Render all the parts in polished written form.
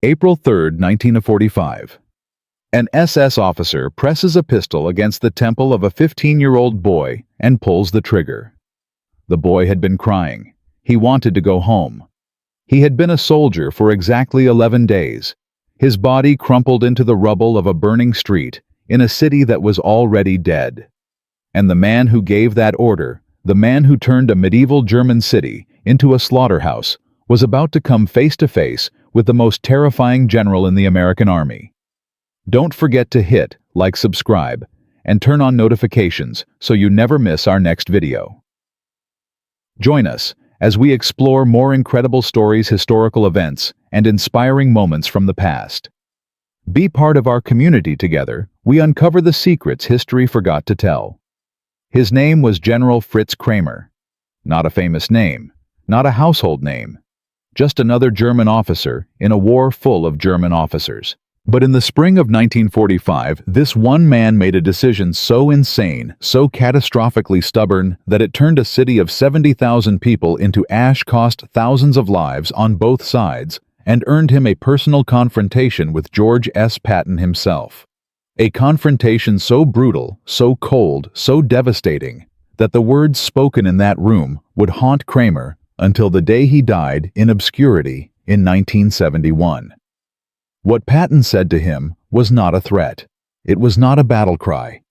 April 3, 1945. An SS officer presses a pistol against the temple of a 15-year-old boy and pulls the trigger. The boy had been crying. He wanted to go home. He had been a soldier for exactly 11 days. His body crumpled into the rubble of a burning street in a city that was already dead. And the man who gave that order, the man who turned a medieval German city into a slaughterhouse, was about to come face to face with the most terrifying general in the American Army. Don't forget to hit like, subscribe, and turn on notifications so you never miss our next video. Join us as we explore more incredible stories, historical events, and inspiring moments from the past. Be part of our community. Together, we uncover the secrets history forgot to tell. His name was General Fritz Kramer. Not a famous name, not a household name, just another German officer in a war full of German officers. But in the spring of 1945, this one man made a decision so insane, so catastrophically stubborn, that it turned a city of 70,000 people into ash, cost thousands of lives on both sides, and earned him a personal confrontation with George S. Patton himself. A confrontation so brutal, so cold, so devastating, that the words spoken in that room would haunt Kramer until the day he died in obscurity in 1971. What Patton said to him was not a threat. It was not a battle cry.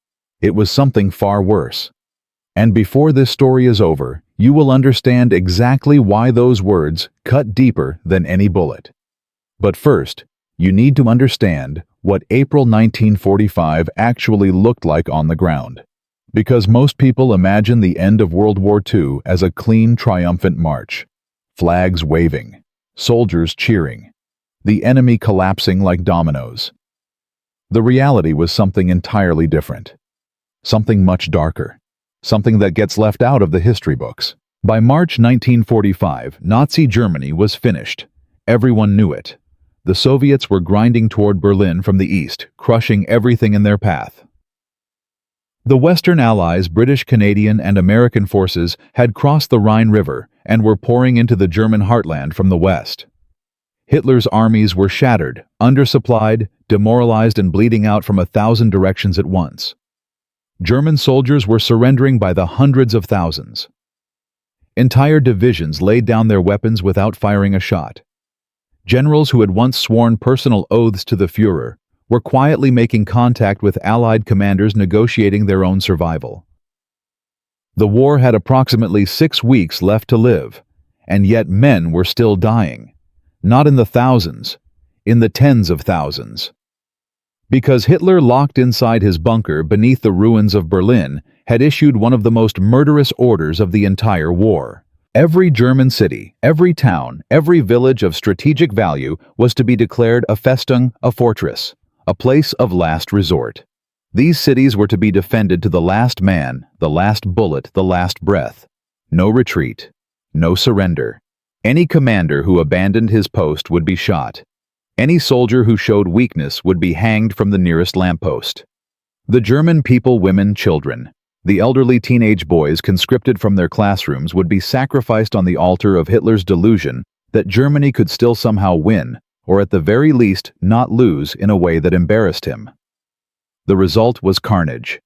It was something far worse. And before this story is over, you will understand exactly why those words cut deeper than any bullet. But first, you need to understand what April 1945 actually looked like on the ground. Because most people imagine the end of World War II as a clean, triumphant march. Flags waving, soldiers cheering, the enemy collapsing like dominoes. The reality was something entirely different. Something much darker. Something that gets left out of the history books. By March 1945, Nazi Germany was finished. Everyone knew it. The Soviets were grinding toward Berlin from the east, crushing everything in their path. The Western Allies, British, Canadian, and American forces had crossed the Rhine River and were pouring into the German heartland from the west. Hitler's armies were shattered, undersupplied, demoralized, and bleeding out from 1,000 directions at once. German soldiers were surrendering by the hundreds of thousands. Entire divisions laid down their weapons without firing a shot. Generals who had once sworn personal oaths to the Führer were quietly making contact with Allied commanders negotiating their own survival. The war had approximately 6 weeks left to live, and yet men were still dying. Not in the thousands, in the tens of thousands. Because Hitler, locked inside his bunker beneath the ruins of Berlin, had issued one of the most murderous orders of the entire war. Every German city, every town, every village of strategic value was to be declared a Festung, a fortress, a place of last resort. These cities were to be defended to the last man, the last bullet, the last breath. No retreat, no surrender. Any commander who abandoned his post would be shot. Any soldier who showed weakness would be hanged from the nearest lamppost. The German people, women, children, the elderly teenage boys conscripted from their classrooms would be sacrificed on the altar of Hitler's delusion that Germany could still somehow win, or at the very least not lose in a way that embarrassed him. The result was carnage.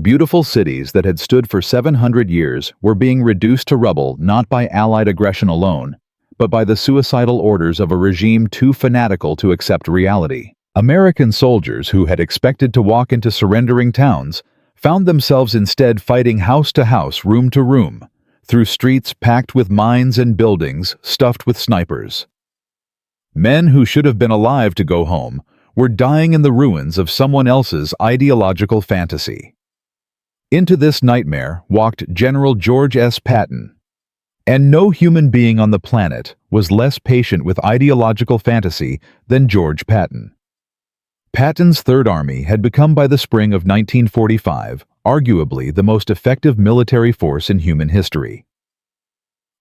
Beautiful cities that had stood for 700 years were being reduced to rubble not by Allied aggression alone, but by the suicidal orders of a regime too fanatical to accept reality. American soldiers who had expected to walk into surrendering towns found themselves instead fighting house to house, room to room, through streets packed with mines and buildings stuffed with snipers. Men who should have been alive to go home were dying in the ruins of someone else's ideological fantasy. Into this nightmare walked General George S. Patton. And no human being on the planet was less patient with ideological fantasy than George Patton. Patton's Third Army had become by the spring of 1945 arguably the most effective military force in human history.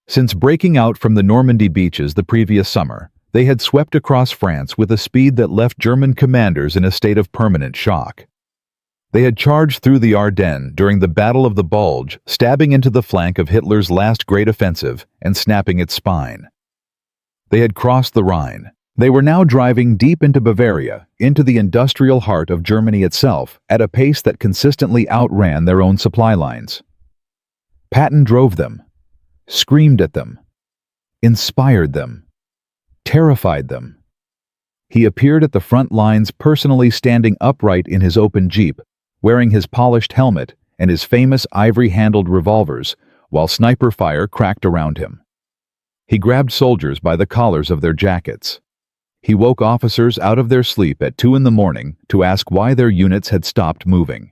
Since breaking out from the Normandy beaches the previous summer, they had swept across France with a speed that left German commanders in a state of permanent shock. They had charged through the Ardennes during the Battle of the Bulge, stabbing into the flank of Hitler's last great offensive and snapping its spine. They had crossed the Rhine, They were now driving deep into Bavaria, into the industrial heart of Germany itself, at a pace that consistently outran their own supply lines. Patton drove them, screamed at them, inspired them, terrified them. He appeared at the front lines personally standing upright in his open jeep, wearing his polished helmet and his famous ivory-handled revolvers, while sniper fire cracked around him. He grabbed soldiers by the collars of their jackets. He woke officers out of their sleep at 2 a.m. to ask why their units had stopped moving.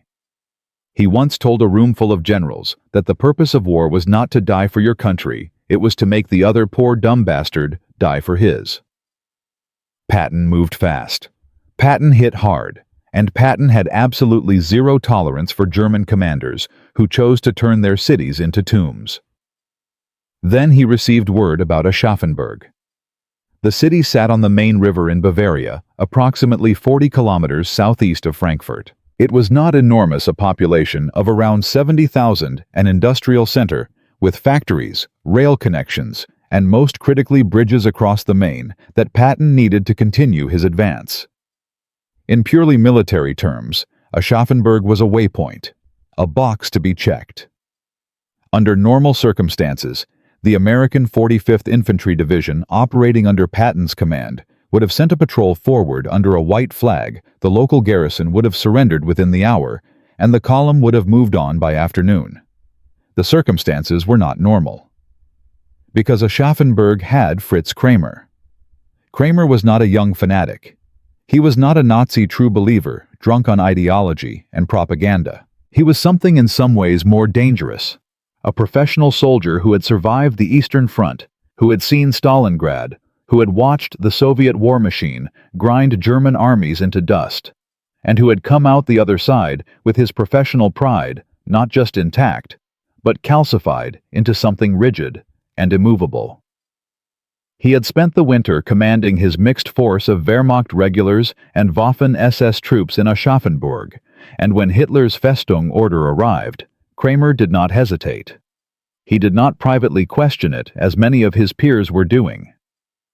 He once told a roomful of generals that the purpose of war was not to die for your country, it was to make the other poor dumb bastard die for his. Patton moved fast. Patton hit hard, and Patton had absolutely zero tolerance for German commanders who chose to turn their cities into tombs. Then he received word about Aschaffenburg. The city sat on the main river in Bavaria, approximately 40 kilometers southeast of Frankfurt. It was not enormous, a population of around 70,000, an industrial center, with factories, rail connections, and most critically bridges across the Main that Patton needed to continue his advance. In purely military terms, Aschaffenburg was a waypoint, a box to be checked. Under normal circumstances, the American 45th Infantry Division, operating under Patton's command, would have sent a patrol forward under a white flag, the local garrison would have surrendered within the hour, and the column would have moved on by afternoon. The circumstances were not normal. Because Aschaffenburg had Fritz Kramer. Kramer was not a young fanatic. He was not a Nazi true believer, drunk on ideology and propaganda. He was something in some ways more dangerous. A professional soldier who had survived the Eastern Front, who had seen Stalingrad, who had watched the Soviet war machine grind German armies into dust, and who had come out the other side with his professional pride not just intact, but calcified into something rigid and immovable. He had spent the winter commanding his mixed force of Wehrmacht regulars and Waffen-SS troops in Aschaffenburg, and when Hitler's Festung order arrived, Kramer did not hesitate. He did not privately question it, as many of his peers were doing.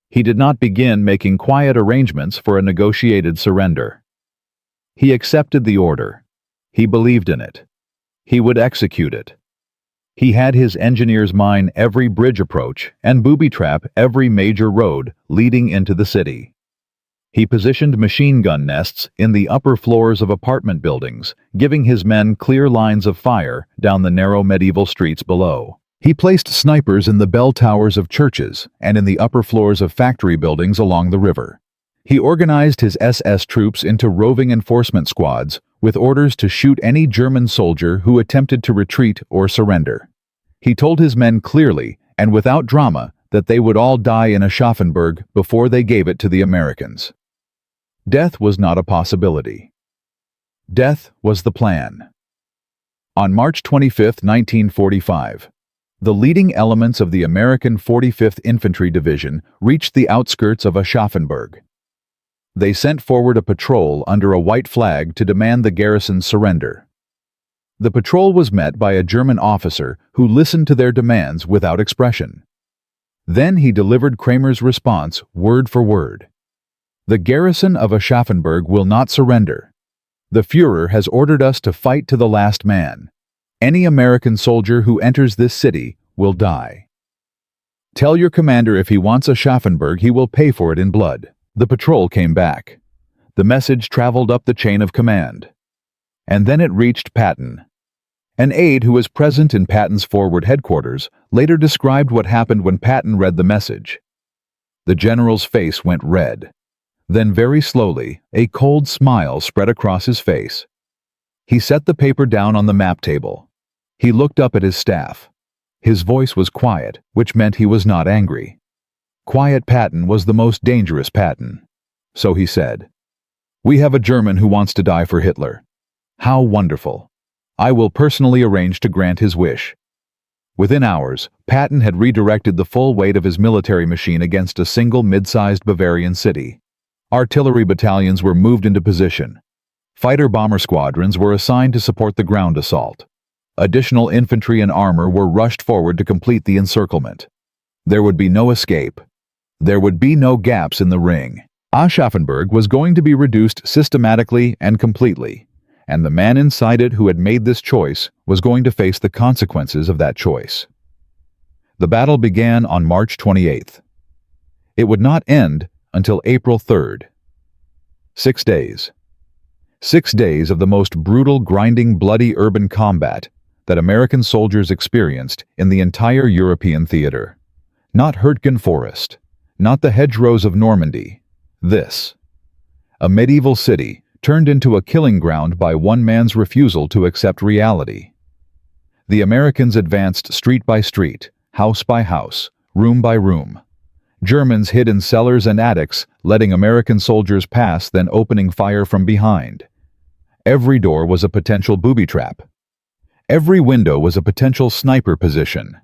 He did not begin making quiet arrangements for a negotiated surrender. He accepted the order. He believed in it. He would execute it. He had his engineers mine every bridge approach and booby-trap every major road leading into the city. He positioned machine gun nests in the upper floors of apartment buildings, giving his men clear lines of fire down the narrow medieval streets below. He placed snipers in the bell towers of churches and in the upper floors of factory buildings along the river. He organized his SS troops into roving enforcement squads with orders to shoot any German soldier who attempted to retreat or surrender. He told his men clearly and without drama that they would all die in Aschaffenburg before they gave it to the Americans. Death was not a possibility. Death was the plan. On March 25, 1945, the leading elements of the American 45th Infantry Division reached the outskirts of Aschaffenburg. They sent forward a patrol under a white flag to demand the garrison's surrender. The patrol was met by a German officer who listened to their demands without expression. Then he delivered Kramer's response word for word. "The garrison of Aschaffenburg will not surrender. The Führer has ordered us to fight to the last man. Any American soldier who enters this city will die. Tell your commander if he wants Aschaffenburg, he will pay for it in blood." The patrol came back. The message traveled up the chain of command. And then it reached Patton. An aide who was present in Patton's forward headquarters later described what happened when Patton read the message. The general's face went red. Then very slowly, a cold smile spread across his face. He set the paper down on the map table. He looked up at his staff. His voice was quiet, which meant he was not angry. Quiet Patton was the most dangerous Patton. So he said, "We have a German who wants to die for Hitler. How wonderful. I will personally arrange to grant his wish." Within hours, Patton had redirected the full weight of his military machine against a single mid-sized Bavarian city. Artillery battalions were moved into position. Fighter-bomber squadrons were assigned to support the ground assault. Additional infantry and armor were rushed forward to complete the encirclement. There would be no escape. There would be no gaps in the ring. Aschaffenburg was going to be reduced systematically and completely, and the man inside it who had made this choice was going to face the consequences of that choice. The battle began on March 28th. It would not end until April 3rd. 6 days. 6 days of the most brutal, grinding, bloody urban combat that American soldiers experienced in the entire European theater. Not Hurtgen Forest, not the hedgerows of Normandy. This. A medieval city turned into a killing ground by one man's refusal to accept reality. The Americans advanced street by street, house by house, room by room. Germans hid in cellars and attics, letting American soldiers pass, then opening fire from behind. Every door was a potential booby trap. Every window was a potential sniper position.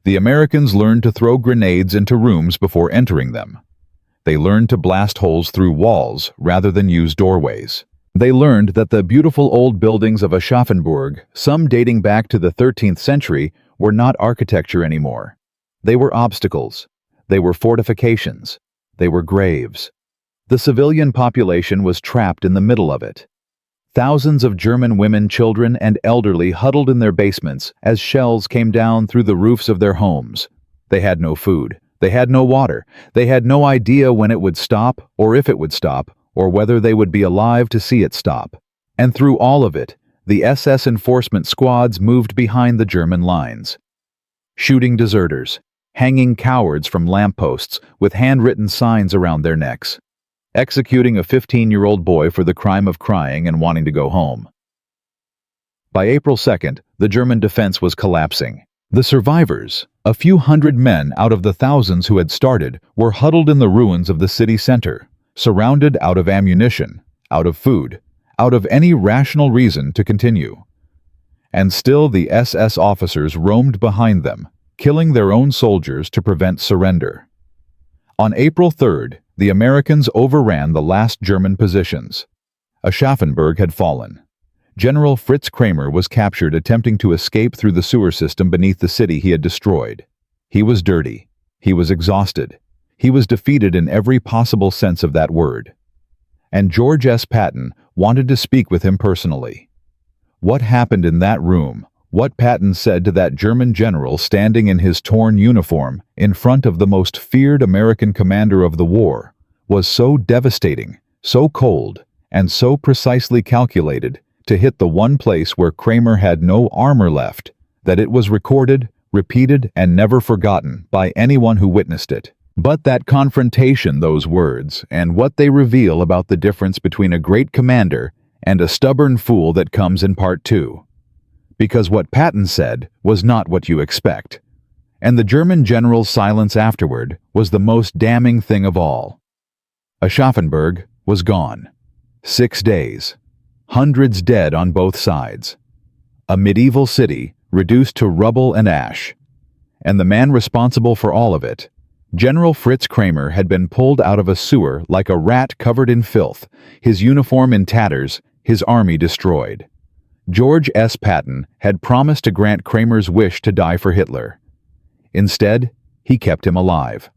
The Americans learned to throw grenades into rooms before entering them. They learned to blast holes through walls rather than use doorways. They learned that the beautiful old buildings of Aschaffenburg, some dating back to the 13th century, were not architecture anymore. They were obstacles. They were fortifications. They were graves. The civilian population was trapped in the middle of it. Thousands of German women, children, and elderly huddled in their basements as shells came down through the roofs of their homes. They had no food. They had no water. They had no idea when it would stop, or if it would stop, or whether they would be alive to see it stop. And through all of it, the SS enforcement squads moved behind the German lines, shooting deserters, hanging cowards from lampposts with handwritten signs around their necks, executing a 15-year-old boy for the crime of crying and wanting to go home. By April 2nd, the German defense was collapsing. The survivors, a few hundred men out of the thousands who had started, were huddled in the ruins of the city center, surrounded, out of ammunition, out of food, out of any rational reason to continue. And still the SS officers roamed behind them, killing their own soldiers to prevent surrender. On April 3rd, the Americans overran the last German positions. Aschaffenburg had fallen. General Fritz Kramer was captured attempting to escape through the sewer system beneath the city he had destroyed. He was dirty. He was exhausted. He was defeated in every possible sense of that word. And George S. Patton wanted to speak with him personally. What happened in that room, what Patton said to that German general standing in his torn uniform in front of the most feared American commander of the war, was so devastating, so cold, and so precisely calculated to hit the one place where Kramer had no armor left, that it was recorded, repeated, and never forgotten by anyone who witnessed it. But that confrontation, those words, and what they reveal about the difference between a great commander and a stubborn fool that comes in part 2. Because what Patton said was not what you expect. And the German general's silence afterward was the most damning thing of all. Aschaffenburg was gone. 6 days. Hundreds dead on both sides. A medieval city reduced to rubble and ash. And the man responsible for all of it, General Fritz Kramer, had been pulled out of a sewer like a rat covered in filth, his uniform in tatters, his army destroyed. George S. Patton had promised to grant Kramer's wish to die for Hitler. Instead, he kept him alive.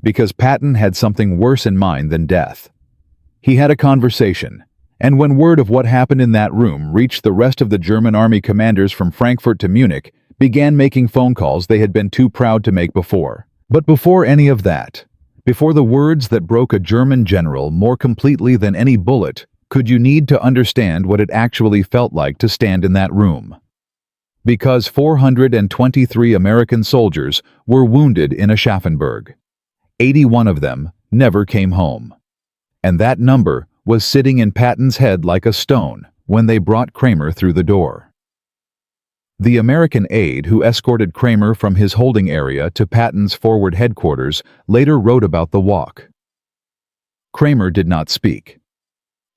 Because Patton had something worse in mind than death. He had a conversation, and when word of what happened in that room reached the rest of the German army commanders from Frankfurt to Munich, began making phone calls they had been too proud to make before. But before any of that, before the words that broke a German general more completely than any bullet, could you need to understand what it actually felt like to stand in that room. Because 423 American soldiers were wounded in Aschaffenburg. 81 of them never came home. And that number was sitting in Patton's head like a stone when they brought Kramer through the door. The American aide who escorted Kramer from his holding area to Patton's forward headquarters later wrote about the walk. Kramer did not speak.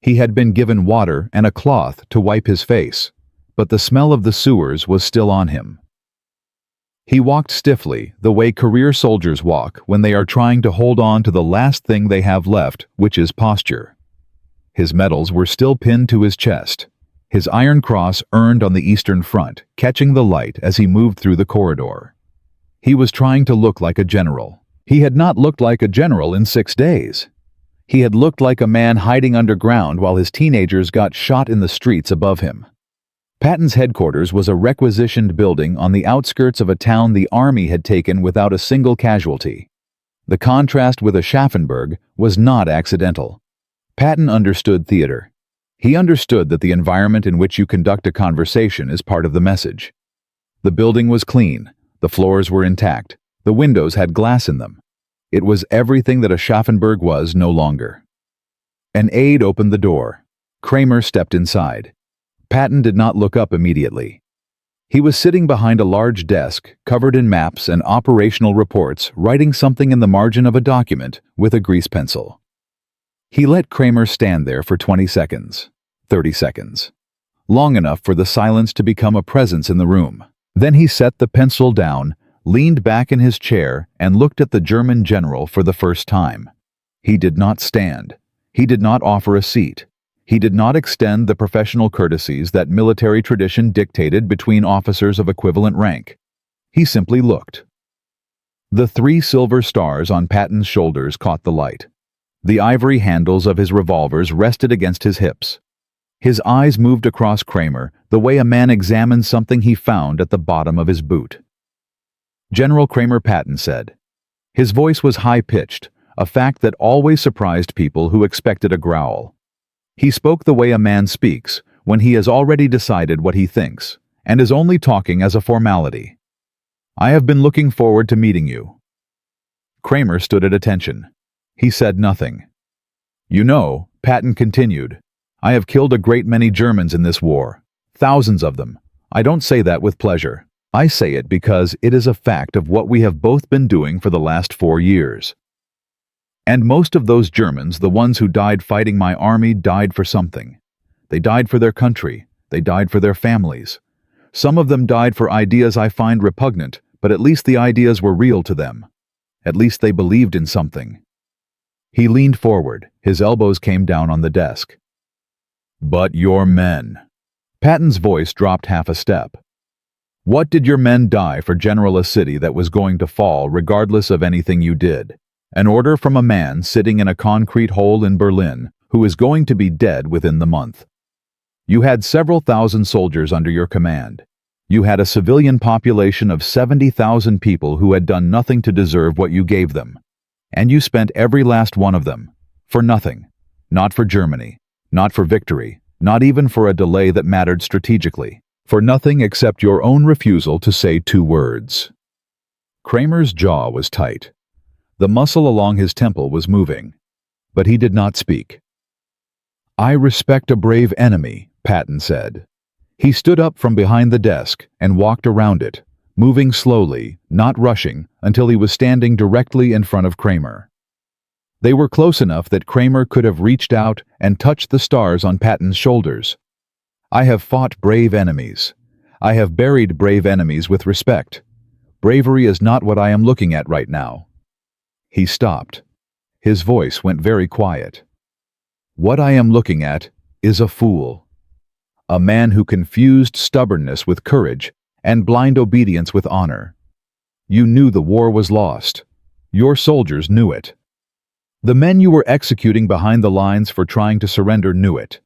He had been given water and a cloth to wipe his face, but the smell of the sewers was still on him. He walked stiffly, the way career soldiers walk when they are trying to hold on to the last thing they have left, which is posture. His medals were still pinned to his chest. His Iron Cross earned on the Eastern Front, catching the light as he moved through the corridor. He was trying to look like a general. He had not looked like a general in 6 days. He had looked like a man hiding underground while his teenagers got shot in the streets above him. Patton's headquarters was a requisitioned building on the outskirts of a town the army had taken without a single casualty. The contrast with Aschaffenburg was not accidental. Patton understood theater. He understood that the environment in which you conduct a conversation is part of the message. The building was clean, the floors were intact, the windows had glass in them. It was everything that Aschaffenburg was no longer. An aide opened the door. Kramer stepped inside. Patton did not look up immediately. He was sitting behind a large desk, covered in maps and operational reports, writing something in the margin of a document with a grease pencil. He let Kramer stand there for 20 seconds, 30 seconds, long enough for the silence to become a presence in the room. Then he set the pencil down, leaned back in his chair, and looked at the German general for the first time. He did not stand. He did not offer a seat. He did not extend the professional courtesies that military tradition dictated between officers of equivalent rank. He simply looked. The 3 silver stars on Patton's shoulders caught the light. The ivory handles of his revolvers rested against his hips. His eyes moved across Kramer the way a man examines something he found at the bottom of his boot. "General Kramer," Patton said. His voice was high-pitched, a fact that always surprised people who expected a growl. He spoke the way a man speaks when he has already decided what he thinks and is only talking as a formality. "I have been looking forward to meeting you." Kramer stood at attention. He said nothing. "You know," Patton continued, "I have killed a great many Germans in this war. Thousands of them. I don't say that with pleasure. I say it because it is a fact of what we have both been doing for the last 4 years. And most of those Germans, the ones who died fighting my army, died for something. They died for their country. They died for their families. Some of them died for ideas I find repugnant, but at least the ideas were real to them. At least they believed in something." He leaned forward. His elbows came down on the desk. "But your men." Patton's voice dropped half a step. "What did your men die for, General? A city that was going to fall regardless of anything you did. An order from a man sitting in a concrete hole in Berlin who is going to be dead within the month. You had several thousand soldiers under your command. You had a civilian population of 70,000 people who had done nothing to deserve what you gave them. And you spent every last one of them. For nothing. Not for Germany. Not for victory. Not even for a delay that mattered strategically. For nothing except your own refusal to say 2 words. Kramer's jaw was tight. The muscle along his temple was moving. But he did not speak. "I respect a brave enemy," Patton said. He stood up from behind the desk and walked around it, moving slowly, not rushing, until he was standing directly in front of Kramer. They were close enough that Kramer could have reached out and touched the stars on Patton's shoulders. "I have fought brave enemies. I have buried brave enemies with respect. Bravery is not what I am looking at right now." He stopped. His voice went very quiet. "What I am looking at is a fool. A man who confused stubbornness with courage and blind obedience with honor. You knew the war was lost. Your soldiers knew it. The men you were executing behind the lines for trying to surrender knew it.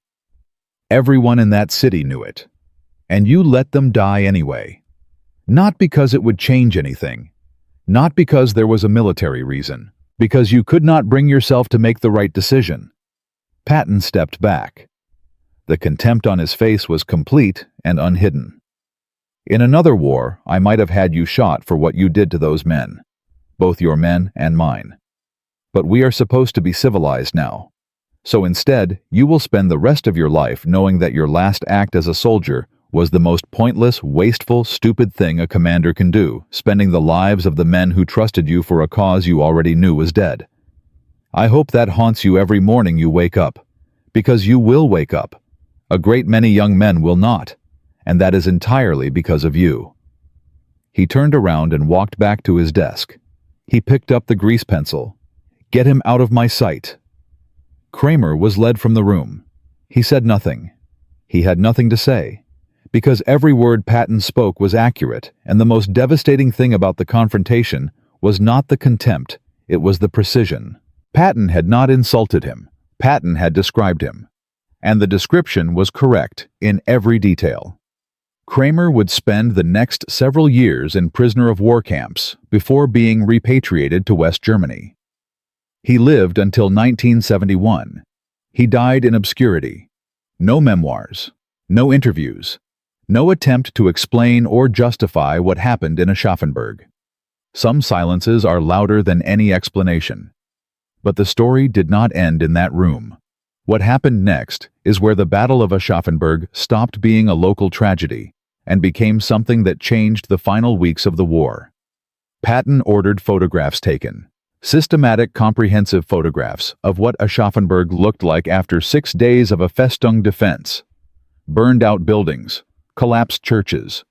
Everyone in that city knew it. And you let them die anyway. Not because it would change anything. Not because there was a military reason. Because you could not bring yourself to make the right decision." Patton stepped back. The contempt on his face was complete and unhidden. "In another war, I might have had you shot for what you did to those men. Both your men and mine. But we are supposed to be civilized now. So instead, you will spend the rest of your life knowing that your last act as a soldier was the most pointless, wasteful, stupid thing a commander can do, spending the lives of the men who trusted you for a cause you already knew was dead. I hope that haunts you every morning you wake up, because you will wake up. A great many young men will not, and that is entirely because of you." He turned around and walked back to his desk. He picked up the grease pencil. "Get him out of my sight." Kramer was led from the room. He said nothing. He had nothing to say. Because every word Patton spoke was accurate, and the most devastating thing about the confrontation was not the contempt, it was the precision. Patton had not insulted him. Patton had described him. And the description was correct in every detail. Kramer would spend the next several years in prisoner of war camps before being repatriated to West Germany. He lived until 1971. He died in obscurity. No memoirs, no interviews, no attempt to explain or justify what happened in Aschaffenburg. Some silences are louder than any explanation. But the story did not end in that room. What happened next is where the Battle of Aschaffenburg stopped being a local tragedy and became something that changed the final weeks of the war. Patton ordered photographs taken. Systematic, comprehensive photographs of what Aschaffenburg looked like after 6 days of a Festung defense. Burned-out buildings, collapsed churches,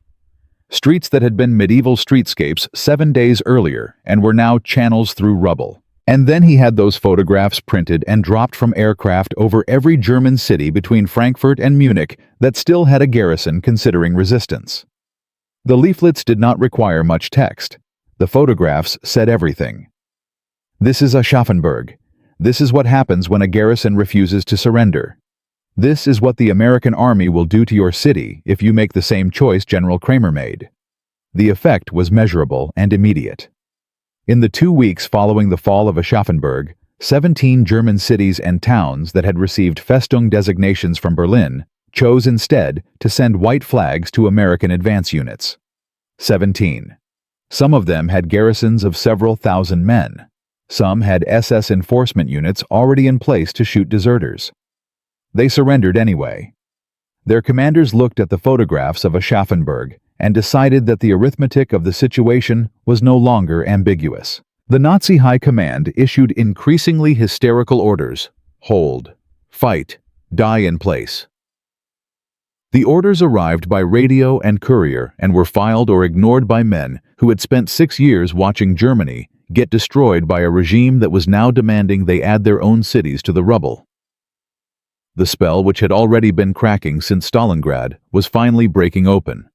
streets that had been medieval streetscapes 7 days earlier and were now channels through rubble. And then he had those photographs printed and dropped from aircraft over every German city between Frankfurt and Munich that still had a garrison considering resistance. The leaflets did not require much text. The photographs said everything. This is Aschaffenburg. This is what happens when a garrison refuses to surrender. This is what the American army will do to your city if you make the same choice General Kramer made. The effect was measurable and immediate. In the 2 weeks following the fall of Aschaffenburg, 17 German cities and towns that had received Festung designations from Berlin chose instead to send white flags to American advance units. 17. Some of them had garrisons of several thousand men. Some had SS enforcement units already in place to shoot deserters. They surrendered anyway. Their commanders looked at the photographs of Aschaffenburg and decided that the arithmetic of the situation was no longer ambiguous. The Nazi High Command issued increasingly hysterical orders: hold, fight, die in place. The orders arrived by radio and courier and were filed or ignored by men who had spent 6 years watching Germany get destroyed by a regime that was now demanding they add their own cities to the rubble. The spell, which had already been cracking since Stalingrad, was finally breaking open.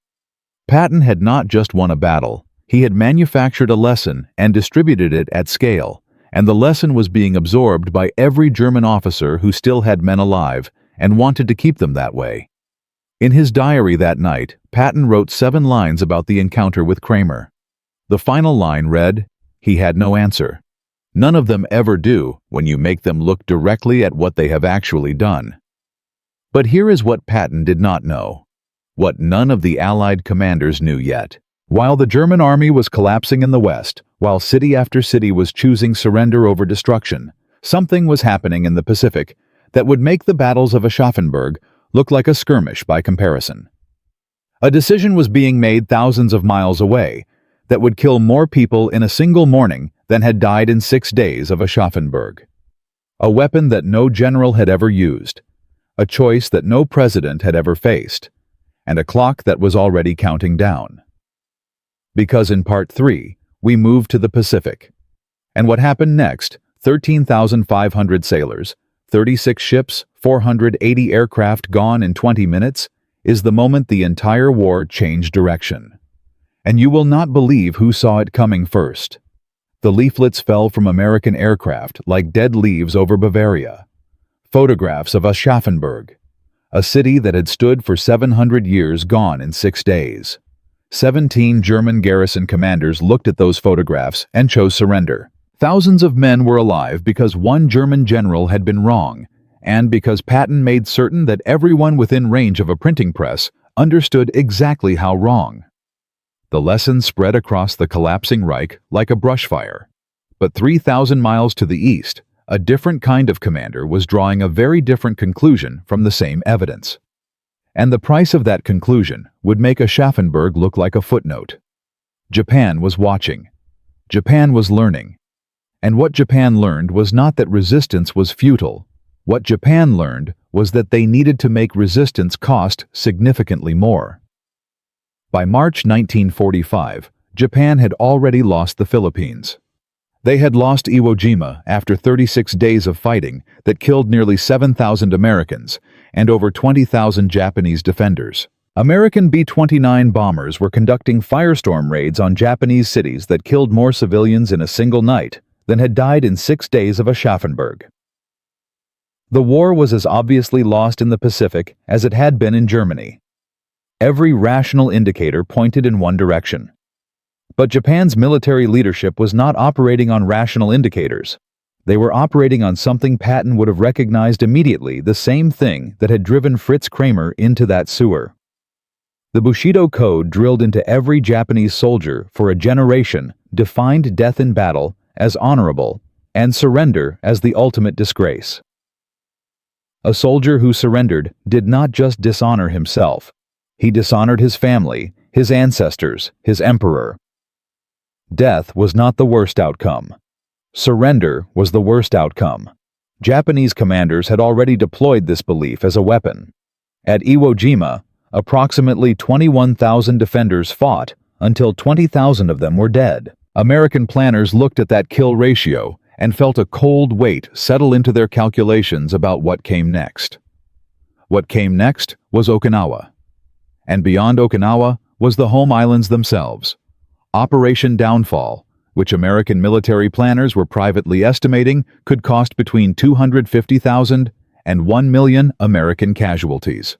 Patton had not just won a battle, he had manufactured a lesson and distributed it at scale, and the lesson was being absorbed by every German officer who still had men alive and wanted to keep them that way. In his diary that night, Patton wrote 7 lines about the encounter with Kramer. The final line read, "He had no answer. None of them ever do when you make them look directly at what they have actually done." But here is what Patton did not know. What none of the Allied commanders knew yet. While the German army was collapsing in the West, while city after city was choosing surrender over destruction, something was happening in the Pacific that would make the battles of Aschaffenburg look like a skirmish by comparison. A decision was being made thousands of miles away that would kill more people in a single morning than had died in 6 days of Aschaffenburg. A weapon that no general had ever used, a choice that no president had ever faced, and a clock that was already counting down. Because in Part 3, we moved to the Pacific. And what happened next, 13,500 sailors, 36 ships, 480 aircraft gone in 20 minutes, is the moment the entire war changed direction. And you will not believe who saw it coming first. The leaflets fell from American aircraft like dead leaves over Bavaria. Photographs of Aschaffenburg, a city that had stood for 700 years, gone in 6 days. 17 German garrison commanders looked at those photographs and chose surrender. Thousands of men were alive because one German general had been wrong, and because Patton made certain that everyone within range of a printing press understood exactly how wrong. The lesson spread across the collapsing Reich like a brush fire. But 3,000 miles to the east, a different kind of commander was drawing a very different conclusion from the same evidence. And the price of that conclusion would make Aschaffenburg look like a footnote. Japan was watching. Japan was learning. And what Japan learned was not that resistance was futile. What Japan learned was that they needed to make resistance cost significantly more. By March 1945, Japan had already lost the Philippines. They had lost Iwo Jima after 36 days of fighting that killed nearly 7,000 Americans and over 20,000 Japanese defenders. American B-29 bombers were conducting firestorm raids on Japanese cities that killed more civilians in a single night than had died in 6 days of Aschaffenburg. The war was as obviously lost in the Pacific as it had been in Germany. Every rational indicator pointed in one direction. But Japan's military leadership was not operating on rational indicators. They were operating on something Patton would have recognized immediately, the same thing that had driven Fritz Kramer into that sewer. The Bushido Code drilled into every Japanese soldier for a generation defined death in battle as honorable and surrender as the ultimate disgrace. A soldier who surrendered did not just dishonor himself. He dishonored his family, his ancestors, his emperor. Death was not the worst outcome. Surrender was the worst outcome. Japanese commanders had already deployed this belief as a weapon. At Iwo Jima, approximately 21,000 defenders fought until 20,000 of them were dead. American planners looked at that kill ratio and felt a cold weight settle into their calculations about what came next. What came next was Okinawa. And beyond Okinawa was the home islands themselves. Operation Downfall, which American military planners were privately estimating could cost between 250,000 and 1 million American casualties.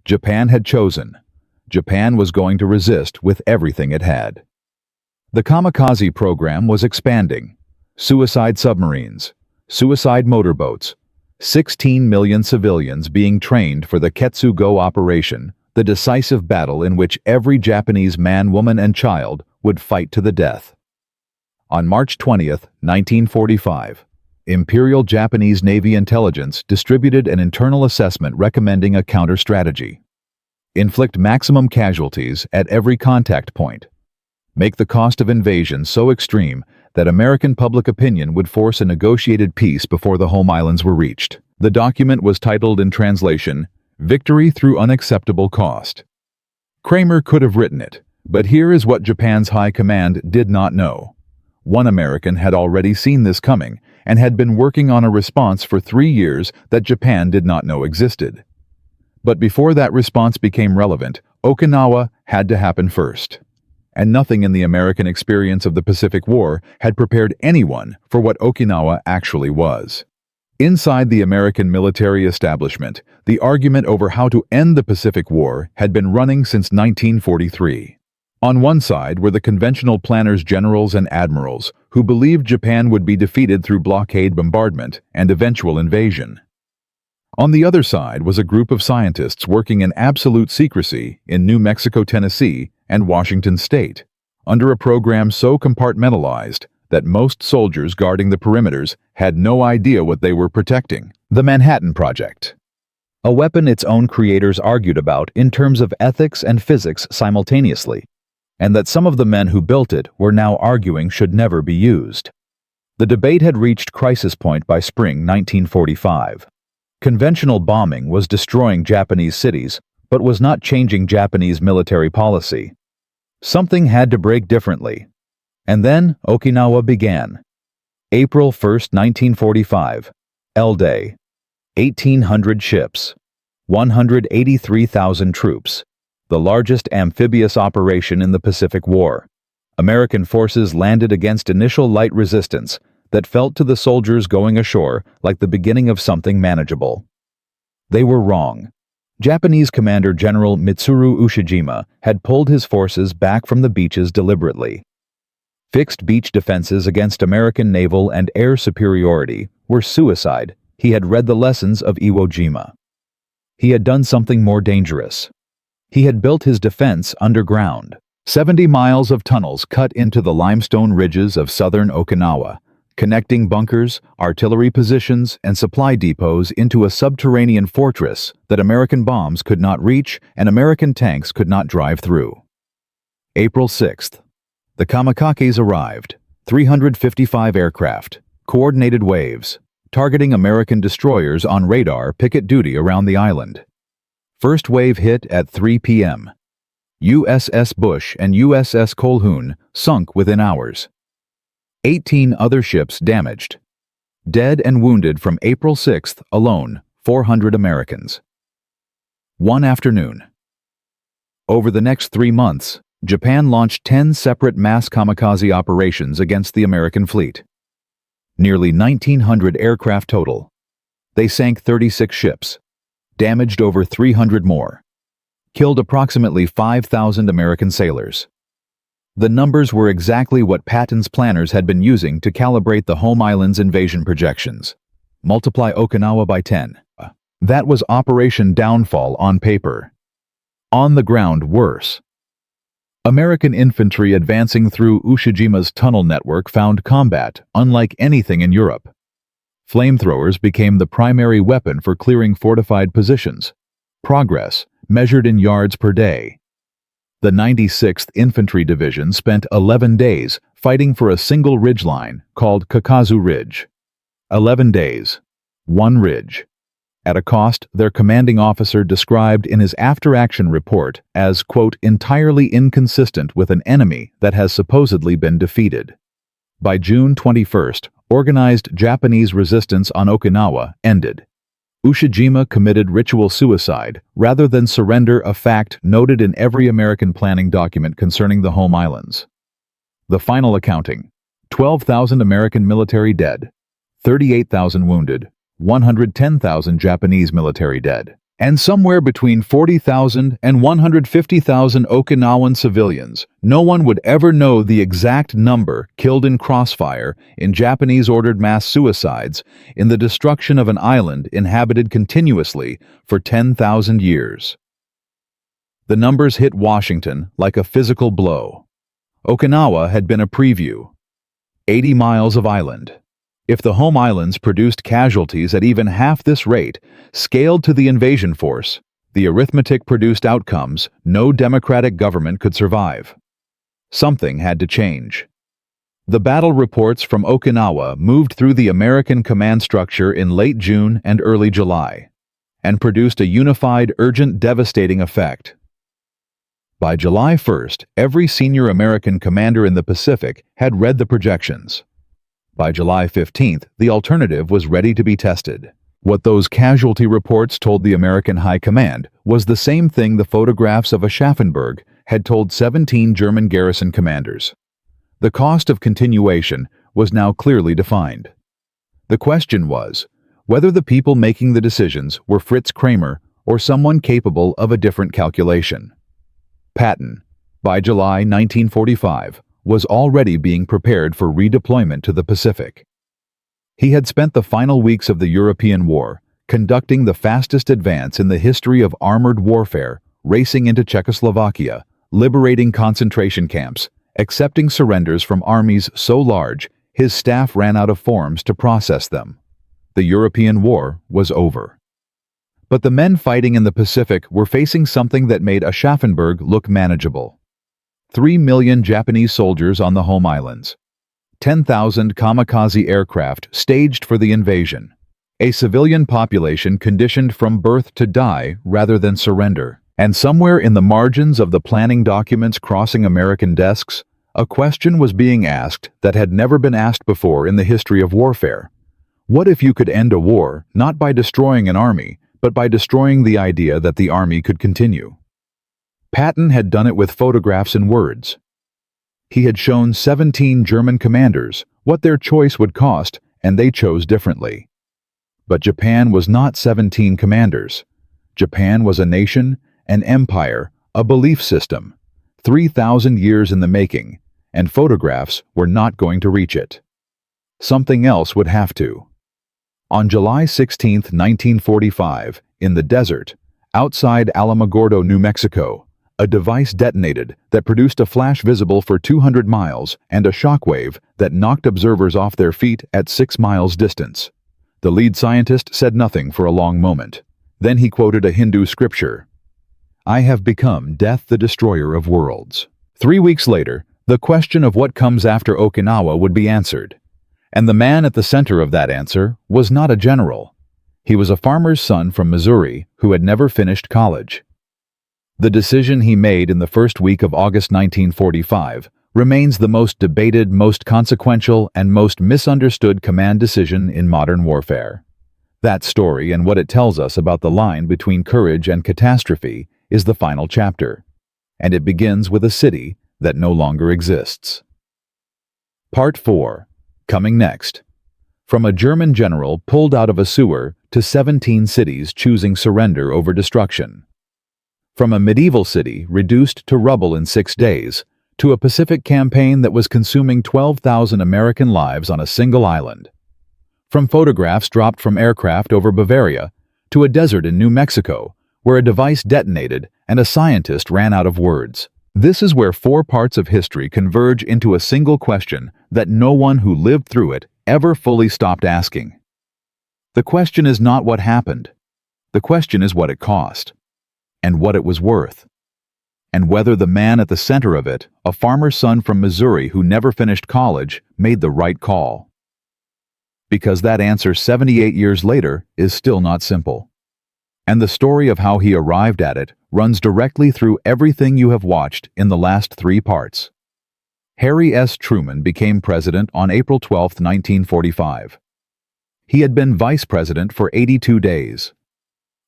Japan had chosen. Japan was going to resist with everything it had. The kamikaze program was expanding. Suicide submarines, suicide motorboats, 16 million civilians being trained for the Ketsugo operation, the decisive battle in which every Japanese man, woman, and child would fight to the death. On March 20th, 1945, Imperial Japanese Navy intelligence distributed an internal assessment recommending a counter-strategy. Inflict maximum casualties at every contact point. Make the cost of invasion so extreme that American public opinion would force a negotiated peace before the home islands were reached. The document was titled in translation, Victory Through Unacceptable Cost. Kramer could have written it, but here is what Japan's high command did not know. One American had already seen this coming and had been working on a response for 3 years that Japan did not know existed. But before that response became relevant, Okinawa had to happen first. And nothing in the American experience of the Pacific War had prepared anyone for what Okinawa actually was. Inside the American military establishment, the argument over how to end the Pacific War had been running since 1943. On one side were the conventional planners, generals, and admirals who believed Japan would be defeated through blockade bombardment and eventual invasion. On the other side was a group of scientists working in absolute secrecy in New Mexico, Tennessee, and Washington State, under a program so compartmentalized that most soldiers guarding the perimeters had no idea what they were protecting. The Manhattan Project. A weapon its own creators argued about in terms of ethics and physics simultaneously, and that some of the men who built it were now arguing should never be used. The debate had reached crisis point by spring 1945. Conventional bombing was destroying Japanese cities, but was not changing Japanese military policy. Something had to break differently. And then Okinawa began. April 1st, 1945. L-Day. 1,800 ships. 183,000 troops. The largest amphibious operation in the Pacific War. American forces landed against initial light resistance that felt to the soldiers going ashore like the beginning of something manageable. They were wrong. Japanese Commander General Mitsuru Ushijima had pulled his forces back from the beaches deliberately. Fixed beach defenses against American naval and air superiority were suicide. He had read the lessons of Iwo Jima. He had done something more dangerous. He had built his defense underground. 70 miles of tunnels cut into the limestone ridges of southern Okinawa, connecting bunkers, artillery positions, and supply depots into a subterranean fortress that American bombs could not reach and American tanks could not drive through. April 6th. The kamikazes arrived, 355 aircraft, coordinated waves, targeting American destroyers on radar picket duty around the island. First wave hit at 3 p.m. USS Bush and USS Colhoun sunk within hours. 18 other ships damaged. Dead and wounded from April 6th alone, 400 Americans. One afternoon. Over the next 3 months, Japan launched 10 separate mass kamikaze operations against the American fleet. Nearly 1,900 aircraft total. They sank 36 ships, damaged over 300 more, killed approximately 5,000 American sailors. The numbers were exactly what Patton's planners had been using to calibrate the home island's invasion projections. Multiply Okinawa by 10. That was Operation Downfall on paper. On the ground, worse. American infantry advancing through Ushijima's tunnel network found combat unlike anything in Europe. Flamethrowers became the primary weapon for clearing fortified positions. Progress, measured in yards per day. The 96th Infantry Division spent 11 days fighting for a single ridgeline called Kakazu Ridge. 11 days. One ridge. At a cost their commanding officer described in his after-action report as, quote, entirely inconsistent with an enemy that has supposedly been defeated. By June 21st, organized Japanese resistance on Okinawa ended. Ushijima committed ritual suicide rather than surrender, a fact noted in every American planning document concerning the home islands. The final accounting: 12,000 American military dead, 38,000 wounded, 110,000 Japanese military dead, and somewhere between 40,000 and 150,000 Okinawan civilians. No one would ever know the exact number killed in crossfire, in Japanese-ordered mass suicides, in the destruction of an island inhabited continuously for 10,000 years. The numbers hit Washington like a physical blow. Okinawa had been a preview. 80 miles of island. If the home islands produced casualties at even half this rate, scaled to the invasion force, the arithmetic produced outcomes no democratic government could survive. Something had to change. The battle reports from Okinawa moved through the American command structure in late June and early July, and produced a unified, urgent, devastating effect. By July 1st, every senior American commander in the Pacific had read the projections. By July 15th, the alternative was ready to be tested. What those casualty reports told the American High Command was the same thing the photographs of Aschaffenburg had told 17 German garrison commanders. The cost of continuation was now clearly defined. The question was whether the people making the decisions were Fritz Kramer or someone capable of a different calculation. Patton, by July 1945, was already being prepared for redeployment to the Pacific. He had spent the final weeks of the European War conducting the fastest advance in the history of armored warfare, racing into Czechoslovakia, liberating concentration camps, accepting surrenders from armies so large his staff ran out of forms to process them. The European War was over. But the men fighting in the Pacific were facing something that made Aschaffenburg look manageable. 3 million Japanese soldiers on the home islands. 10,000 kamikaze aircraft staged for the invasion. A civilian population conditioned from birth to die rather than surrender. And somewhere in the margins of the planning documents crossing American desks, a question was being asked that had never been asked before in the history of warfare. What if you could end a war not by destroying an army, but by destroying the idea that the army could continue? Patton had done it with photographs and words. He had shown 17 German commanders what their choice would cost, and they chose differently. But Japan was not 17 commanders. Japan was a nation, an empire, a belief system, 3,000 years in the making, and photographs were not going to reach it. Something else would have to. On July 16, 1945, in the desert, outside Alamogordo, New Mexico, a device detonated that produced a flash visible for 200 miles and a shockwave that knocked observers off their feet at 6 miles distance. The lead scientist said nothing for a long moment. Then he quoted a Hindu scripture. "I have become death, the destroyer of worlds." 3 weeks later, the question of what comes after Okinawa would be answered. And the man at the center of that answer was not a general. He was a farmer's son from Missouri who had never finished college. The decision he made in the first week of August 1945 remains the most debated, most consequential, and most misunderstood command decision in modern warfare. That story and what it tells us about the line between courage and catastrophe is the final chapter, and it begins with a city that no longer exists. Part 4. Coming next. From a German general pulled out of a sewer to 17 cities choosing surrender over destruction. From a medieval city reduced to rubble in 6 days to a Pacific campaign that was consuming 12,000 American lives on a single island. From photographs dropped from aircraft over Bavaria to a desert in New Mexico where a device detonated and a scientist ran out of words. This is where 4 parts of history converge into a single question that no one who lived through it ever fully stopped asking. The question is not what happened. The question is what it cost, and what it was worth, and whether the man at the center of it, a farmer's son from Missouri who never finished college, made the right call. Because that answer 78 years later is still not simple. And the story of how he arrived at it runs directly through everything you have watched in the last 3 parts. Harry S. Truman became president on April 12, 1945. He had been vice president for 82 days.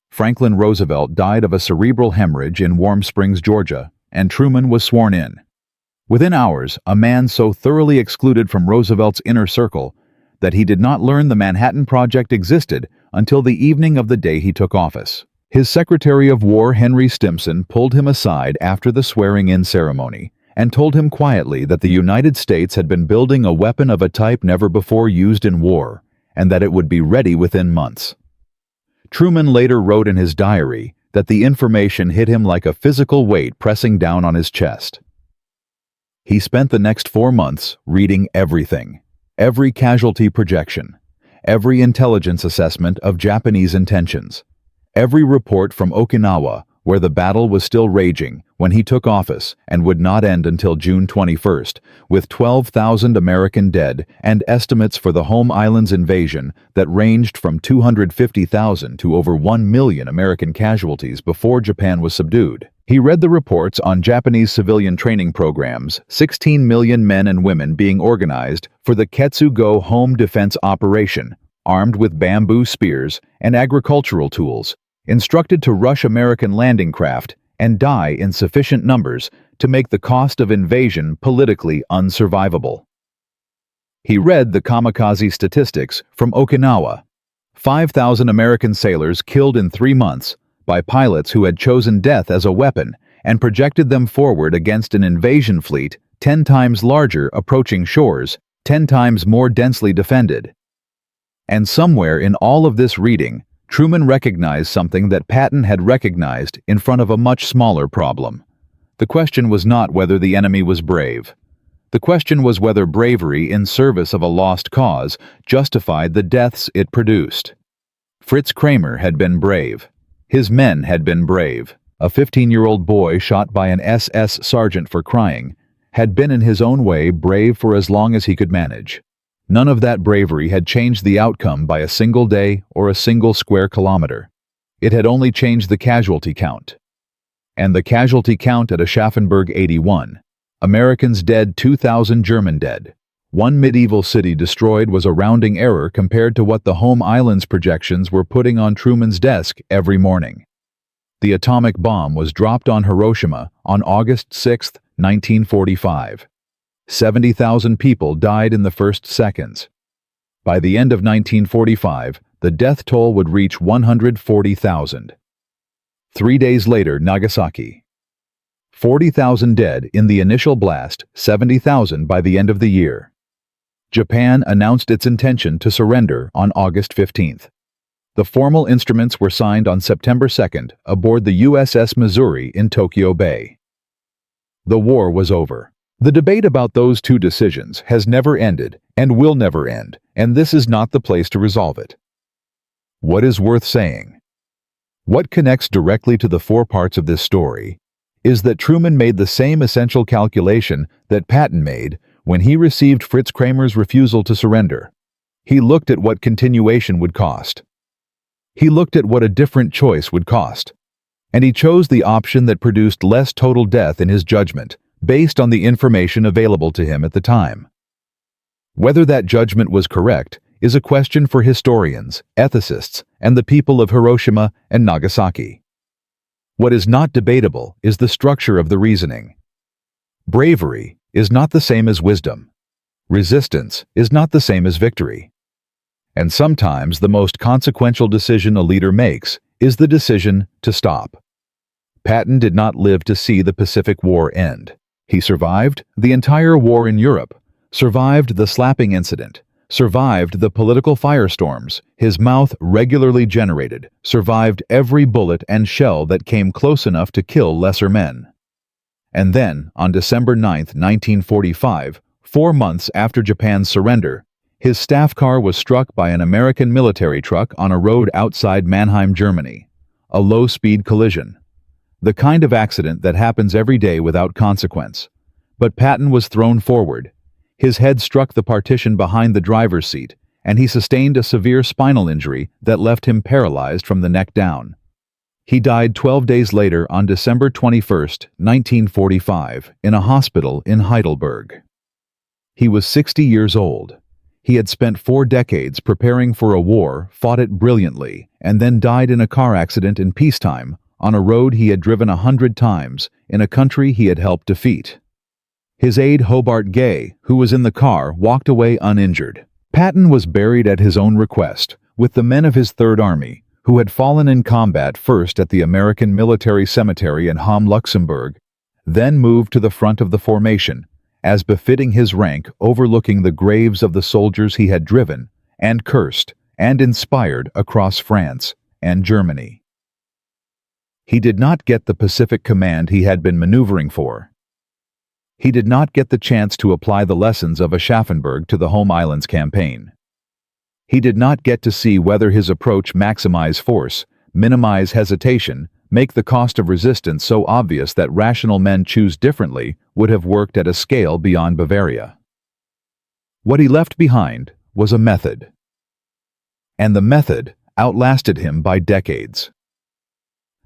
Franklin Roosevelt died of a cerebral hemorrhage in Warm Springs, Georgia, and Truman was sworn in. Within hours, a man so thoroughly excluded from Roosevelt's inner circle that he did not learn the Manhattan Project existed until the evening of the day he took office. His Secretary of War, Henry Stimson, pulled him aside after the swearing-in ceremony and told him quietly that the United States had been building a weapon of a type never before used in war, and that it would be ready within months. Truman later wrote in his diary that the information hit him like a physical weight pressing down on his chest. He spent the next 4 months reading everything, every casualty projection, every intelligence assessment of Japanese intentions, every report from Okinawa, where the battle was still raging when he took office and would not end until June 21st, with 12,000 American dead and estimates for the home island's invasion that ranged from 250,000 to over 1 million American casualties before Japan was subdued. He read the reports on Japanese civilian training programs, 16 million men and women being organized for the Ketsu-go home defense operation, armed with bamboo spears and agricultural tools, instructed to rush American landing craft and die in sufficient numbers to make the cost of invasion politically unsurvivable. He read the kamikaze statistics from Okinawa. 5,000 American sailors killed in 3 months by pilots who had chosen death as a weapon and projected them forward against an invasion fleet 10 times larger approaching shores, 10 times more densely defended. And somewhere in all of this reading, Truman recognized something that Patton had recognized in front of a much smaller problem. The question was not whether the enemy was brave. The question was whether bravery in service of a lost cause justified the deaths it produced. Fritz Kramer had been brave. His men had been brave. A 15-year-old boy shot by an SS sergeant for crying had been in his own way brave for as long as he could manage. None of that bravery had changed the outcome by a single day or a single square kilometer. It had only changed the casualty count. And the casualty count at Aschaffenburg 81. Americans dead, 2,000 German dead. 1 medieval city destroyed was a rounding error compared to what the home island's projections were putting on Truman's desk every morning. The atomic bomb was dropped on Hiroshima on August 6, 1945. 70,000 people died in the first seconds. By the end of 1945, the death toll would reach 140,000. 3 days later, Nagasaki. 40,000 dead in the initial blast, 70,000 by the end of the year. Japan announced its intention to surrender on August 15th. The formal instruments were signed on September 2nd aboard the USS Missouri in Tokyo Bay. The war was over. The debate about those 2 decisions has never ended and will never end, and this is not the place to resolve it. What is worth saying? What connects directly to the 4 parts of this story is that Truman made the same essential calculation that Patton made when he received Fritz Kramer's refusal to surrender. He looked at what continuation would cost. He looked at what a different choice would cost. And he chose the option that produced less total death in his judgment, based on the information available to him at the time. Whether that judgment was correct is a question for historians, ethicists, and the people of Hiroshima and Nagasaki. What is not debatable is the structure of the reasoning. Bravery is not the same as wisdom. Resistance is not the same as victory. And sometimes the most consequential decision a leader makes is the decision to stop. Patton did not live to see the Pacific War end. He survived the entire war in Europe, survived the slapping incident, survived the political firestorms his mouth regularly generated, survived every bullet and shell that came close enough to kill lesser men. And then, on December 9, 1945, 4 months after Japan's surrender, his staff car was struck by an American military truck on a road outside Mannheim, Germany. A low-speed collision. The kind of accident that happens every day without consequence. But Patton was thrown forward. His head struck the partition behind the driver's seat, and he sustained a severe spinal injury that left him paralyzed from the neck down. He died 12 days later on December 21, 1945, in a hospital in Heidelberg. He was 60 years old. He had spent 4 decades preparing for a war, fought it brilliantly, and then died in a car accident in peacetime on a road he had driven 100 times in a country he had helped defeat. His aide Hobart Gay, who was in the car, walked away uninjured. Patton was buried at his own request with the men of his Third Army, who had fallen in combat first at the American Military Cemetery in Hamm, Luxembourg, then moved to the front of the formation, as befitting his rank, overlooking the graves of the soldiers he had driven and cursed and inspired across France and Germany. He did not get the Pacific Command he had been maneuvering for. He did not get the chance to apply the lessons of Aschaffenburg to the Home Islands campaign. He did not get to see whether his approach maximize force, minimize hesitation, make the cost of resistance so obvious that rational men choose differently would have worked at a scale beyond Bavaria. What he left behind was a method. And the method outlasted him by decades.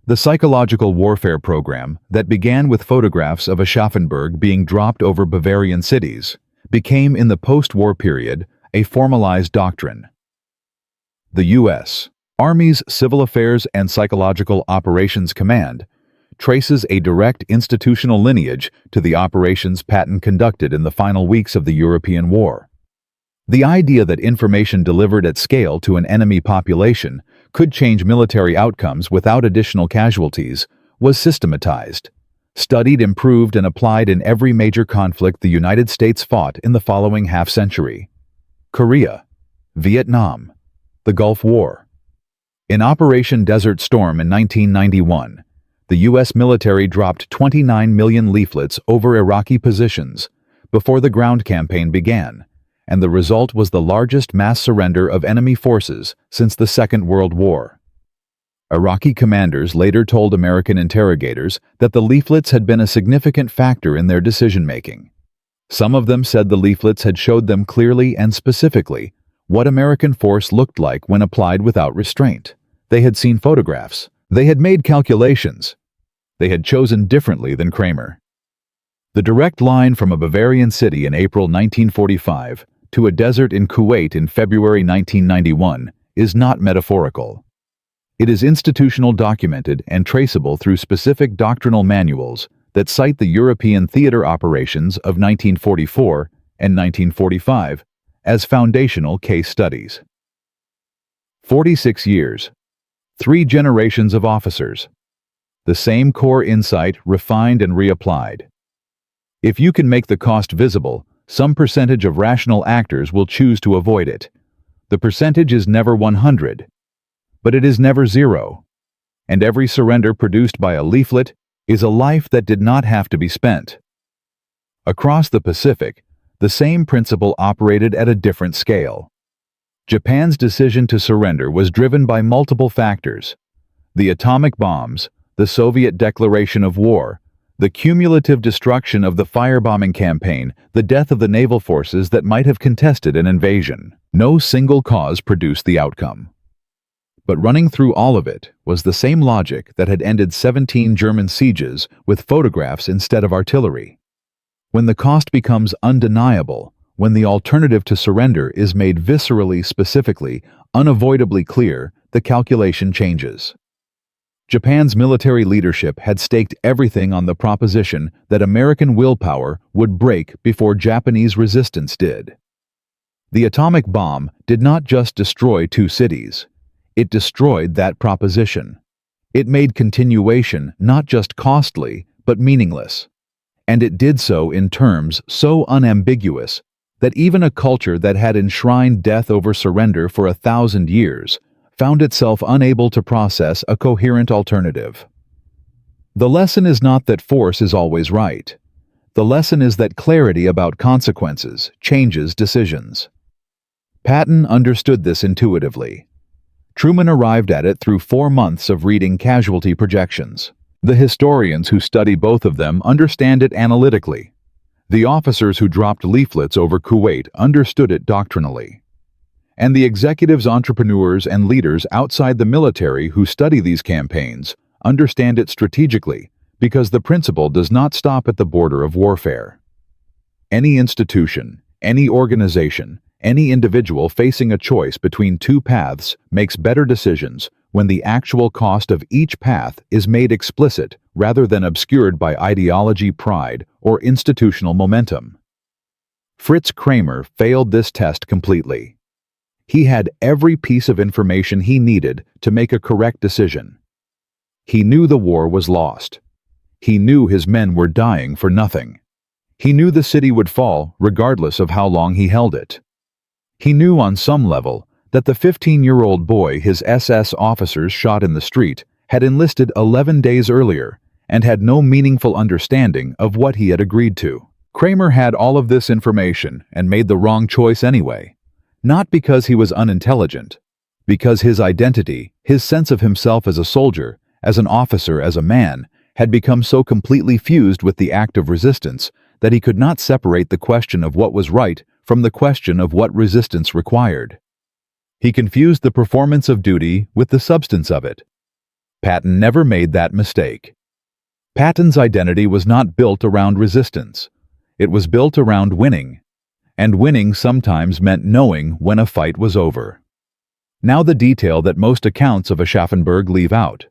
The psychological warfare program that began with photographs of Aschaffenburg being dropped over Bavarian cities became in the post-war period a formalized doctrine. The U.S. Army's Civil Affairs and Psychological Operations Command traces a direct institutional lineage to the operations Patton conducted in the final weeks of the European War. The idea that information delivered at scale to an enemy population could change military outcomes without additional casualties was systematized, studied, improved, and applied in every major conflict the United States fought in the following half-century: Korea, Vietnam, the Gulf War. In Operation Desert Storm in 1991, the U.S. military dropped 29 million leaflets over Iraqi positions before the ground campaign began, and the result was the largest mass surrender of enemy forces since the Second World War. Iraqi commanders later told American interrogators that the leaflets had been a significant factor in their decision-making. Some of them said the leaflets had showed them clearly and specifically what American force looked like when applied without restraint. They had seen photographs. They had made calculations. They had chosen differently than Kramer. The direct line from a Bavarian city in April 1945 to a desert in Kuwait in February 1991 is not metaphorical. It is institutional, documented, and traceable through specific doctrinal manuals that cite the European theater operations of 1944 and 1945 as foundational case studies. 46 years. 3 generations of officers. The same core insight refined and reapplied. If you can make the cost visible, some percentage of rational actors will choose to avoid it. The percentage is never 100, but it is never 0. And every surrender produced by a leaflet is a life that did not have to be spent. Across the Pacific, the same principle operated at a different scale. Japan's decision to surrender was driven by multiple factors: the atomic bombs, the Soviet declaration of war, the cumulative destruction of the firebombing campaign, the death of the naval forces that might have contested an invasion. No single cause produced the outcome. But running through all of it was the same logic that had ended 17 German sieges with photographs instead of artillery. When the cost becomes undeniable, when the alternative to surrender is made viscerally, specifically, unavoidably clear, the calculation changes. Japan's military leadership had staked everything on the proposition that American willpower would break before Japanese resistance did. The atomic bomb did not just destroy 2 cities. It destroyed that proposition. It made continuation not just costly, but meaningless. And it did so in terms so unambiguous that even a culture that had enshrined death over surrender for 1,000 years found itself unable to process a coherent alternative. The lesson is not that force is always right. The lesson is that clarity about consequences changes decisions. Patton understood this intuitively. Truman arrived at it through 4 months of reading casualty projections. The historians who study both of them understand it analytically. The officers who dropped leaflets over Kuwait understood it doctrinally. And the executives, entrepreneurs, and leaders outside the military who study these campaigns understand it strategically, because the principle does not stop at the border of warfare. Any institution, any organization, any individual facing a choice between 2 paths makes better decisions when the actual cost of each path is made explicit rather than obscured by ideology, pride, or institutional momentum. Fritz Kramer failed this test completely. He had every piece of information he needed to make a correct decision. He knew the war was lost. He knew his men were dying for nothing. He knew the city would fall regardless of how long he held it. He knew on some level that the 15-year-old boy his SS officers shot in the street had enlisted 11 days earlier and had no meaningful understanding of what he had agreed to. Kramer had all of this information and made the wrong choice anyway. Not because he was unintelligent, because his identity, his sense of himself as a soldier, as an officer, as a man, had become so completely fused with the act of resistance that he could not separate the question of what was right from the question of what resistance required. He confused the performance of duty with the substance of it. Patton never made that mistake. Patton's identity was not built around resistance. It was built around winning. And winning sometimes meant knowing when a fight was over. Now the detail that most accounts of Aschaffenburg leave out.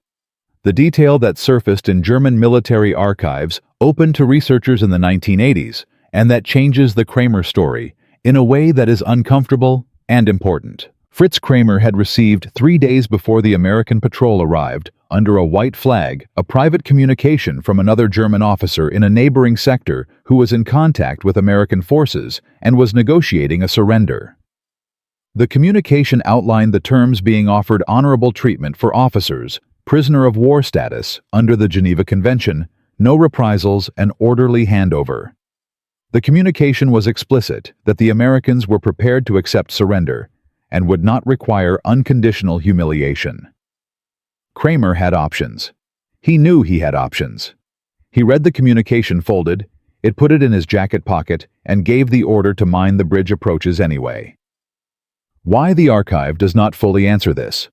The detail that surfaced in German military archives open to researchers in the 1980s, and that changes the Kramer story in a way that is uncomfortable and important. Fritz Kramer had received 3 days before the American patrol arrived, under a white flag, a private communication from another German officer in a neighboring sector who was in contact with American forces and was negotiating a surrender. The communication outlined the terms being offered: honorable treatment for officers, prisoner of war status under the Geneva Convention, no reprisals, and orderly handover. The communication was explicit that the Americans were prepared to accept surrender and would not require unconditional humiliation. Kramer had options. He knew he had options. He read the communication folded, it put it in his jacket pocket, and gave the order to mine the bridge approaches anyway. Why the archive does not fully answer this.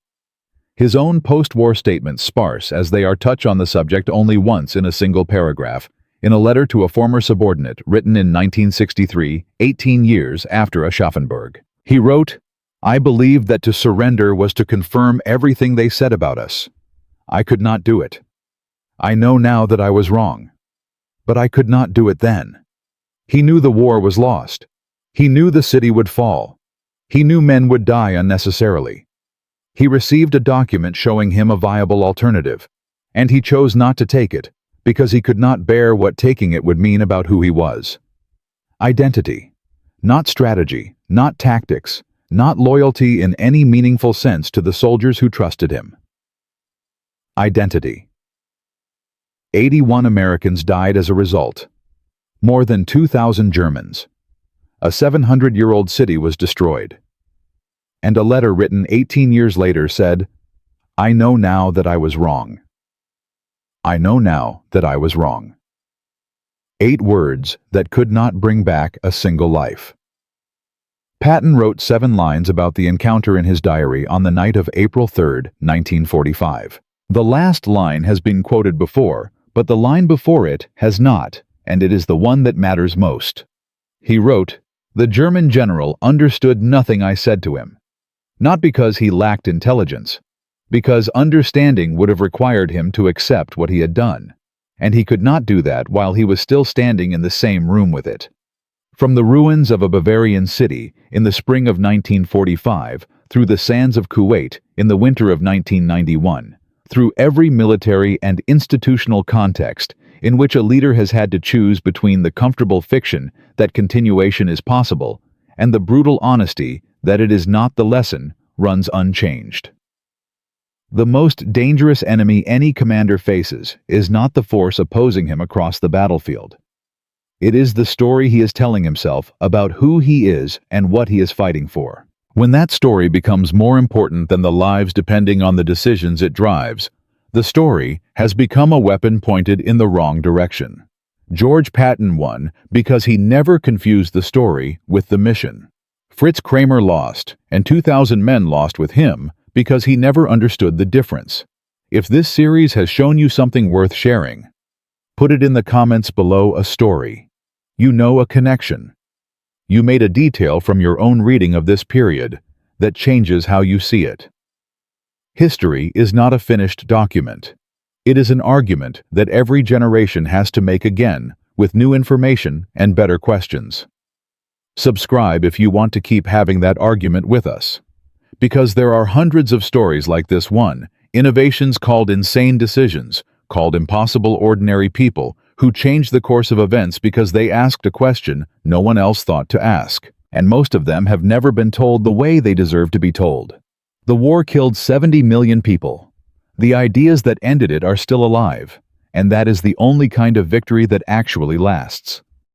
His own post-war statements, sparse as they are, touch on the subject only once in a single paragraph, in a letter to a former subordinate written in 1963, 18 years after Aschaffenburg. He wrote, "I believed that to surrender was to confirm everything they said about us. I could not do it. I know now that I was wrong. But I could not do it then." He knew the war was lost. He knew the city would fall. He knew men would die unnecessarily. He received a document showing him a viable alternative, and he chose not to take it because he could not bear what taking it would mean about who he was. Identity. Not strategy, not tactics, not loyalty in any meaningful sense to the soldiers who trusted him. Identity. 81 Americans died as a result. More than 2,000 Germans. A 700-year-old city was destroyed. And a letter written 18 years later said, "I know now that I was wrong. I know now that I was wrong." 8 words that could not bring back a single life. Patton wrote 7 lines about the encounter in his diary on the night of April 3, 1945. The last line has been quoted before, but the line before it has not, and it is the one that matters most. He wrote, "The German general understood nothing I said to him. Not because he lacked intelligence, because understanding would have required him to accept what he had done, and he could not do that while he was still standing in the same room with it." From the ruins of a Bavarian city in the spring of 1945 through the sands of Kuwait in the winter of 1991, through every military and institutional context in which a leader has had to choose between the comfortable fiction that continuation is possible and the brutal honesty that it is not, the lesson runs unchanged. The most dangerous enemy any commander faces is not the force opposing him across the battlefield. It is the story he is telling himself about who he is and what he is fighting for. When that story becomes more important than the lives depending on the decisions it drives, the story has become a weapon pointed in the wrong direction. George Patton won because he never confused the story with the mission. Fritz Kramer lost, and 2,000 men lost with him because he never understood the difference. If this series has shown you something worth sharing, put it in the comments below. A story, you know, a connection. You made a detail from your own reading of this period that changes how you see it. History is not a finished document. It is an argument that every generation has to make again with new information and better questions. Subscribe if you want to keep having that argument with us. Because there are hundreds of stories like this one, innovations called insane decisions, called impossible ordinary people who changed the course of events because they asked a question no one else thought to ask. And most of them have never been told the way they deserve to be told. The war killed 70 million people. The ideas that ended it are still alive, and that is the only kind of victory that actually lasts.